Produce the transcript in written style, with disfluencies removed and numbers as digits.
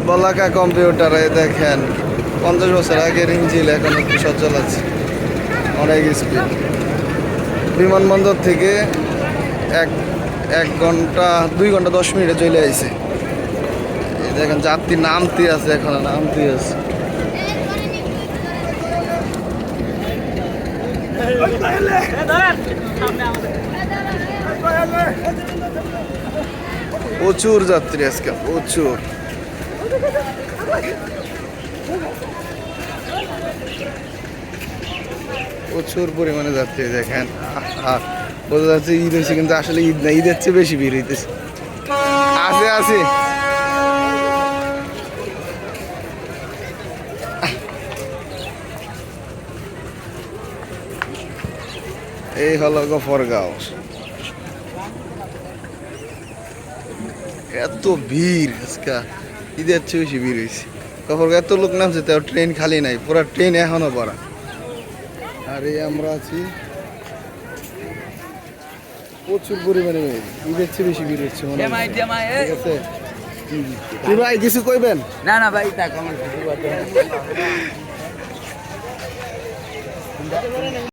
বলাকা কম্পিউটারে দেখেন 50 বছর আগের ইঞ্জিল এখনো সচল আছে, অনেক স্পিড। বিমানবন্দর থেকে এক ঘন্টা 2 ঘন্টা 10 মিনিটে চলে আইছে। এই দেখেন যাত্রী নামতে আছে, এখন নামতে আছে। প্রচুর যাত্রী আজকে, প্রচুর। প্রচুর পরিমাণে যাত্রী দেখেন। বোঝা যাচ্ছে ঈদ হয়েছে, কিন্তু আসলে ঈদ না, ঈদের চেয়ে বেশি ভিড় হইতেছে। আছে আছে এই হলো গফরগাঁও। এত ভিড় আজকে, ঈদের চেয়ে বেশি ভিড় হয়েছে। গফরগাঁও এত লোক নামছে, তাও ট্রেন খালি নাই, পুরো ট্রেন এখনো ভরা। আর এই আমরা আছি, প্রচুর পরিমাণে ঈদের চেয়ে বেশি ভিড় হচ্ছে মনে হয়। ঠিক আছে কি ভাই, কিছু কইবেন? না না ভাই, তা কমেন্ট